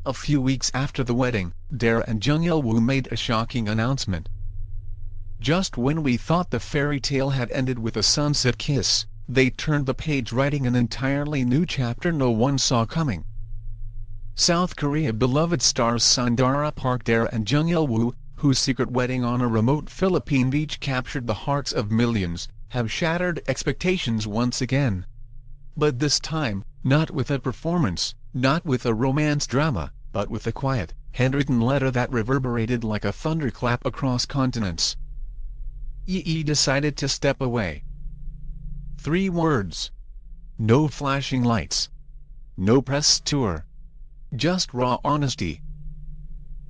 A few weeks after the wedding, Dara and Jung made a shocking announcement. Just when we thought the fairy tale had ended with a sunset kiss, they turned the page, writing an entirely new chapter no one saw coming. South Korea beloved stars Dara and Jung, whose secret wedding on a remote Philippine beach captured the hearts of millions, have shattered expectations once again. But this time, not with a performance, not with a romance drama, but with a quiet, handwritten letter that reverberated like a thunderclap across continents. Decided to step away. 3 words. No flashing lights. No press tour. Just raw honesty.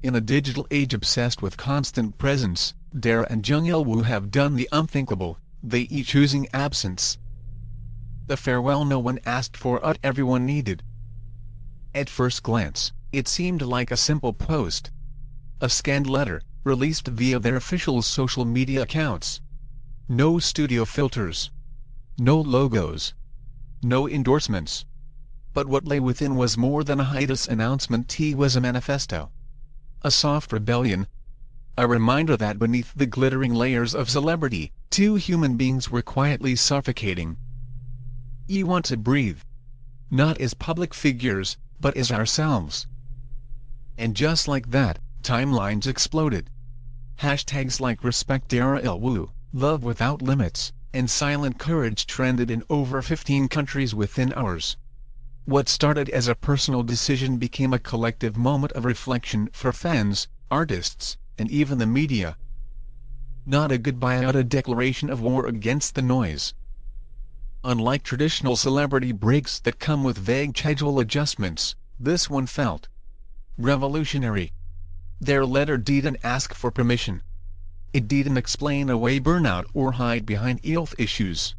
In a digital age obsessed with constant presence, Dara and Jung have done the unthinkable, they choosing absence. The farewell no one asked for but everyone needed. At first glance, it seemed like a simple post. A scanned letter, released via their official social media accounts. No studio filters. No logos. No endorsements. But what lay within was more than a hiatus announcement. It was a manifesto. A soft rebellion. A reminder that beneath the glittering layers of celebrity, 2 human beings were quietly suffocating. We want to breathe. Not as public figures, but as ourselves. And just like that, timelines exploded. Hashtags like Respect Dara, Love Without Limits, and Silent Courage trended in over 15 countries within hours. What started as a personal decision became a collective moment of reflection for fans, artists, and even the media. Not a goodbye but a declaration of war against the noise. Unlike traditional celebrity breaks that come with vague schedule adjustments, this one felt revolutionary. Their letter didn't ask for permission. It didn't explain away burnout or hide behind health issues.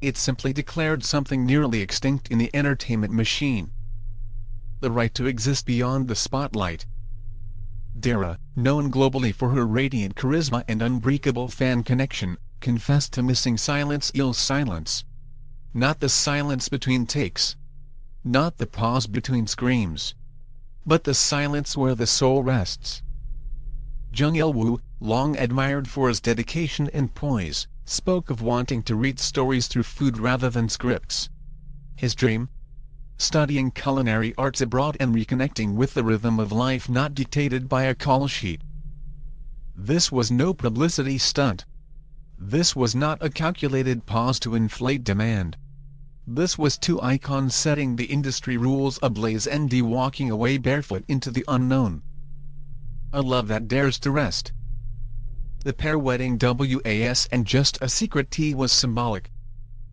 It simply declared something nearly extinct in the entertainment machine. The right to exist beyond the spotlight. Dara, known globally for her radiant charisma and unbreakable fan connection, confessed to missing silence. Silence. Not the silence between takes. Not the pause between screams. But the silence where the soul rests. Jung, long admired for his dedication and poise, spoke of wanting to read stories through food rather than scripts. His dream? Studying culinary arts abroad and reconnecting with the rhythm of life not dictated by a call sheet. This was no publicity stunt. This was not a calculated pause to inflate demand. This was 2 icons setting the industry rules ablaze and walking away barefoot into the unknown. A love that dares to rest. The pair wedding was and just a secret was symbolic.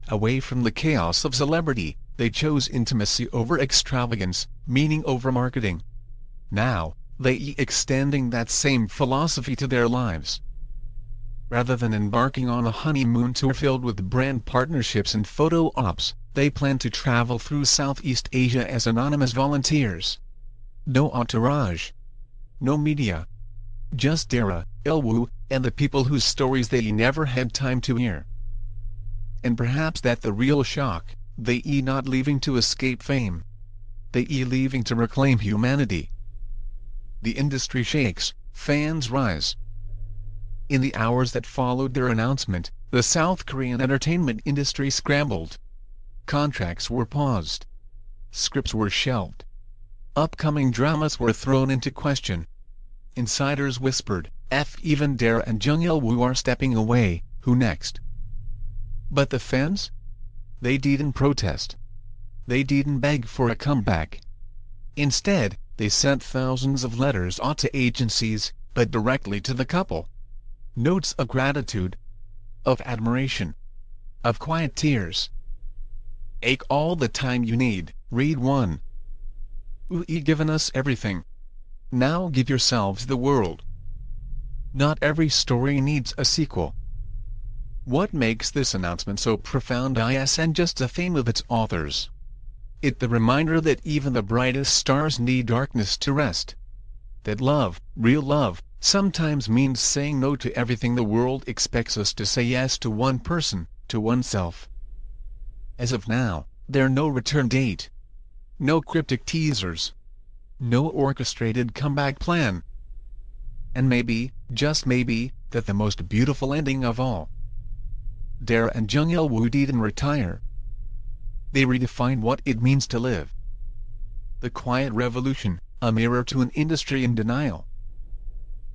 Away from the chaos of celebrity, they chose intimacy over extravagance, meaning over marketing. Now, they extending that same philosophy to their lives. Rather than embarking on a honeymoon tour filled with brand partnerships and photo ops, they plan to travel through Southeast Asia as anonymous volunteers. No entourage. No media. Just Dara, and the people whose stories they never had time to hear. And perhaps that's the real shock, they not leaving to escape fame. They leaving to reclaim humanity. The industry shakes, fans rise. In the hours that followed their announcement, the South Korean entertainment industry scrambled. Contracts were paused. Scripts were shelved. Upcoming dramas were thrown into question. Insiders whispered, even Dara and Jung are stepping away, who next? But the fans? They didn't protest. They didn't beg for a comeback. Instead, they sent thousands of letters out to agencies, but directly to the couple. Notes of gratitude. Of admiration. Of quiet tears. Take all the time you need, read one. You've given us everything. Now give yourselves the world. Not every story needs a sequel. What makes this announcement so profound isn't just the fame of its authors. It's the reminder that even the brightest stars need darkness to rest. That love, real love, sometimes means saying no to everything the world expects us to say yes to one person, to oneself. As of now, there's no return date. No cryptic teasers. no orchestrated comeback plan. And maybe, just maybe, that the most beautiful ending of all. Dara and Jung didn't retire. They redefined what it means to live. The quiet revolution, a mirror to an industry in denial.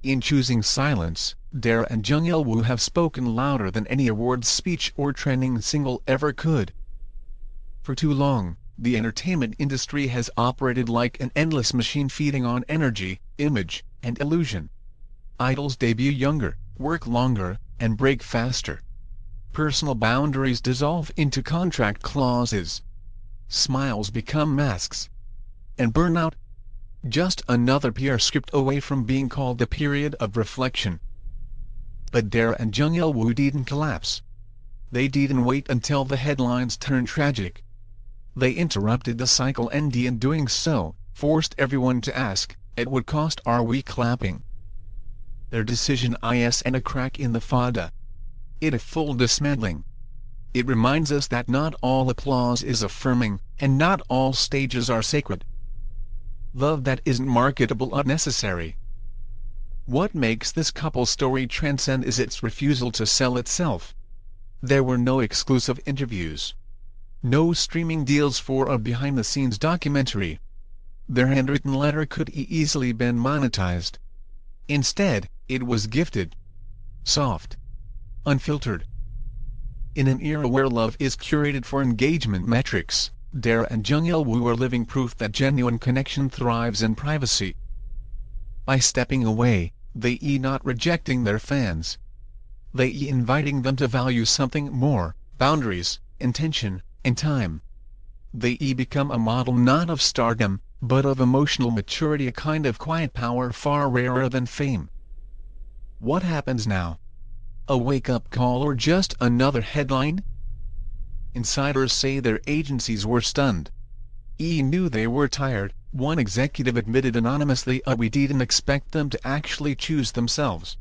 In choosing silence, Dara and Jung have spoken louder than any awards speech or trending single ever could. For too long, the entertainment industry has operated like an endless machine feeding on energy, image, and illusion. Idols debut younger, work longer, and break faster. Personal boundaries dissolve into contract clauses. Smiles become masks. And burnout? Just another PR script away from being called a period of reflection. But Dara and Jung didn't collapse. They didn't wait until the headlines turned tragic. They interrupted the cycle and in doing so, forced everyone to ask, at what cost are we clapping? Their decision isn't a crack in the fada. It's a full dismantling. It reminds us that not all applause is affirming, and not all stages are sacred. Love that isn't marketable unnecessary. What makes this couple's story transcend is its refusal to sell itself. There were no exclusive interviews. No streaming deals for a behind-the-scenes documentary. Their handwritten letter could easily been monetized. Instead, it was gifted. Soft. Unfiltered. In an era where love is curated for engagement metrics, Dara and Jung are living proof that genuine connection thrives in privacy. By stepping away, they not rejecting their fans. They inviting them to value something more, boundaries, intention, and time. They become a model not of stardom, but of emotional maturity, a kind of quiet power far rarer than fame. What happens now? A wake-up call or just another headline? Insiders say their agencies were stunned. Knew they were tired. One executive admitted anonymously, we didn't expect them to actually choose themselves.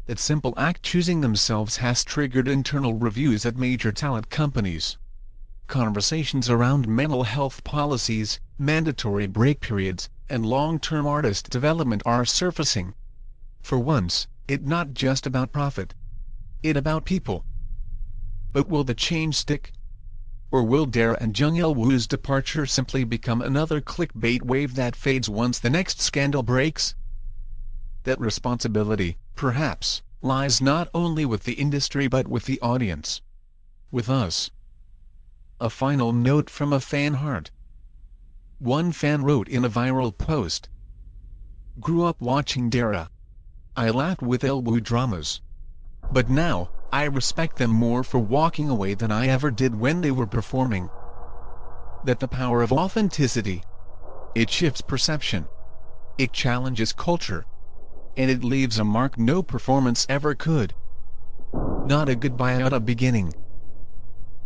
That simple act, choosing themselves, has triggered internal reviews at major talent companies. Conversations around mental health policies, mandatory break periods, and long-term artist development are surfacing. For once, it's not just about profit. It's about people. But will the change stick? Or will Dara and Jung's departure simply become another clickbait wave that fades once the next scandal breaks? That responsibility, perhaps, lies not only with the industry but with the audience. With us. A final note from a fan heart. One fan wrote in a viral post. Grew up watching Dara. I laughed with Elwu dramas. But now, I respect them more for walking away than I ever did when they were performing. That the power of authenticity. It shifts perception. It challenges culture. And it leaves a mark no performance ever could. Not a goodbye, but a beginning.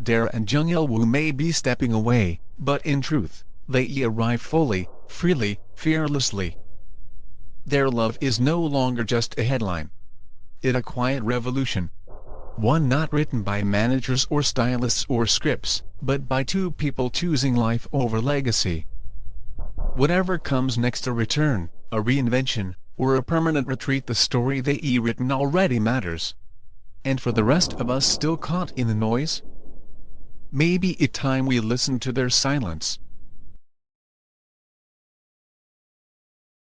Dara and Jung may be stepping away, but in truth, they arrive fully, freely, fearlessly. Their love is no longer just a headline. It's a quiet revolution. One not written by managers or stylists or scripts, but by two people choosing life over legacy. Whatever comes next, a return, a reinvention, or a permanent retreat, the story they written already matters. And for the rest of us still caught in the noise, maybe it's time we listen to their silence.